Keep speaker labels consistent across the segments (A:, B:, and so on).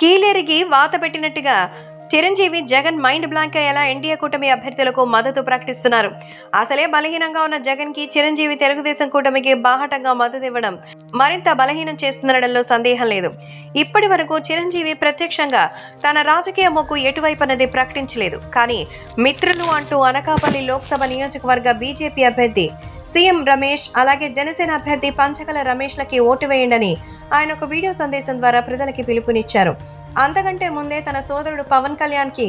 A: కీలేరికి వాత పెట్టినట్టుగా Chiranjeevi Jagan mind blank అయ్యేలా ఎన్డీఏ కూటమి అభ్యర్థులకు మద్దతు ప్రకటిస్తున్నారు. అసలే బలహీనంగా ఉన్న జగన్ కి చిరంజీవి తెలుగుదేశం కూటమికి బాహటంగా మద్దతు ఇవ్వడం మరింత బలహీనం చేస్తుందనడంలో సందేహం లేదు. ఇప్పటి వరకు చిరంజీవి ప్రత్యక్షంగా తన రాజకీయ మొక్కు ఎటువైపునది ప్రకటించలేదు. కానీ మిత్రులు అంటూ అనకాపల్లి లోక్సభ నియోజకవర్గ బీజేపీ అభ్యర్థి సీఎం రమేష్, అలాగే జనసేన అభ్యర్థి పంచకల రమేష్లకి ఓటు వేయండని ఆయన ఒక వీడియో సందేశం ద్వారా ప్రజలకి పిలుపునిచ్చారు. అంతకంటే ముందే తన సోదరుడు పవన్ కళ్యాణ్ కి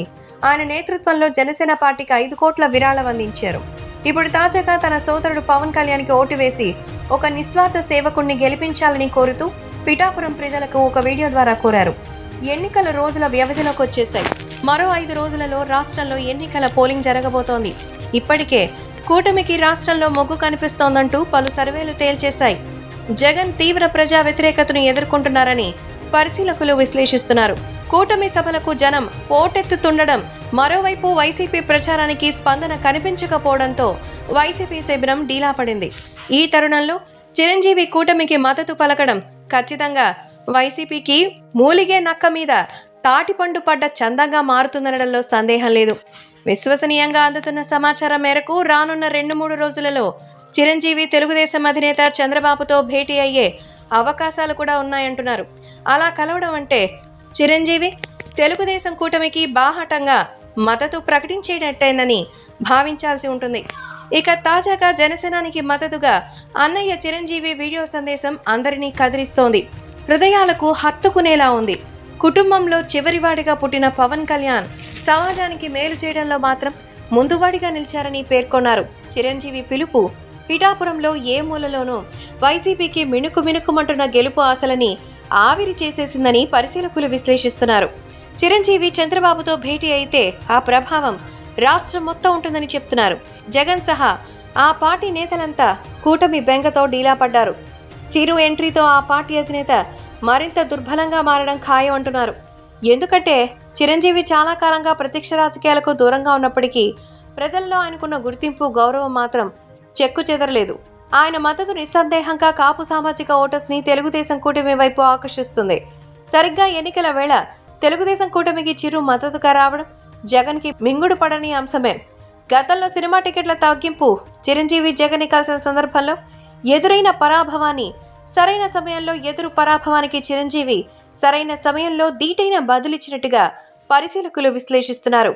A: ఆయన నేతృత్వంలో జనసేన పార్టీకి 5 కోట్ల విరాళం అందించారు. ఇప్పుడు తాజాగా తన సోదరుడు పవన్ కళ్యాణ్ కి ఓటు వేసి ఒక నిస్వార్థ సేవకుణ్ణి గెలిపించాలని కోరుతూ పిఠాపురం ప్రజలకు ఒక వీడియో ద్వారా కోరారు. ఎన్నికల రోజుల వ్యవధిలోకి వచ్చేశాయి. మరో 5 రోజులలో రాష్ట్రంలో ఎన్నికల పోలింగ్ జరగబోతోంది. ఇప్పటికే కూటమికి రాష్ట్రంలో మొగ్గు కనిపిస్తోందంటూ పలు సర్వేలు తేల్చేశాయి. జగన్ తీవ్ర ప్రజా వ్యతిరేకతను ఎదుర్కొంటున్నారని పరిశీలకులు విశ్లేషిస్తున్నారు. కూటమి సభలకు జనం పోటెత్తుతుండడం, మరోవైపు వైసీపీ ప్రచారానికి స్పందన కనిపించకపోవడంతో వైసీపీ శిబిరం డీలా పడింది. ఈ తరుణంలో చిరంజీవి కూటమికి మద్దతు పలకడం ఖచ్చితంగా వైసీపీకి మూలిగే నక్క మీద తాటిపండు పడ్డ చందంగా మారుతుందనడంలో సందేహం లేదు. విశ్వసనీయంగా అందుతున్న సమాచారం మేరకు రానున్న 2-3 రోజులలో చిరంజీవి తెలుగుదేశం అధినేత చంద్రబాబుతో భేటీ అయ్యే అవకాశాలు కూడా ఉన్నాయంటున్నారు. అలా కలవడం అంటే చిరంజీవి తెలుగుదేశం కూటమికి బాహాటంగా మద్దతు ప్రకటించేటట్టేనని భావించాల్సి ఉంటుంది. ఇక తాజాగా జనసేనానికి మద్దతుగా అన్నయ్య చిరంజీవి వీడియో సందేశం అందరినీ కదిలిస్తోంది. హృదయాలకు హత్తుకునేలా ఉంది. కుటుంబంలో చివరివాడిగా పుట్టిన పవన్ కళ్యాణ్ సమాజానికి మేలు చేయడంలో మాత్రం ముందువాడిగా నిలిచారని పేర్కొన్నారు. చిరంజీవి పిలుపు పిఠాపురంలో ఏ మూలలోనూ వైసీపీకి మిణుకుమంటున్న గెలుపు ఆశలని ఆవిరి చేసేసిందని పరిశీలకులు విశ్లేషిస్తున్నారు. చిరంజీవి చంద్రబాబుతో భేటీ అయితే ఆ ప్రభావం రాష్ట్రం మొత్తం ఉంటుందని చెప్తున్నారు. జగన్ సహా ఆ పార్టీ నేతలంతా కూటమి బెంగతో డీలా పడ్డారు. చిరు ఎంట్రీతో ఆ పార్టీ అధినేత మరింత దుర్బలంగా మారడం ఖాయం అంటున్నారు. ఎందుకంటే చిరంజీవి చాలా కాలంగా ప్రత్యక్ష రాజకీయాలకు దూరంగా ఉన్నప్పటికీ ప్రజల్లో ఆయనకున్న గుర్తింపు, గౌరవం మాత్రం చెక్కు చెదరలేదు. ఆయన మద్దతు నిస్సందేహంగా కాపు సామాజిక ఓటర్స్ని తెలుగుదేశం కూటమి వైపు ఆకర్షిస్తుంది. సరిగ్గా ఎన్నికల వేళ తెలుగుదేశం కూటమికి చిరు మద్దతుగా రావడం జగన్కి మింగుడు పడని అంశమే. గతంలో సినిమా టికెట్ల తగ్గింపు చిరంజీవి జగన్ని కలిసిన సందర్భంలో ఎదురైన పరాభవాన్ని సరైన సమయంలో ఎదురు పరాభవానికి చిరంజీవి సరైన సమయంలో దీటైన బదులిచ్చినట్టుగా పరిశీలకులు విశ్లేషిస్తున్నారు.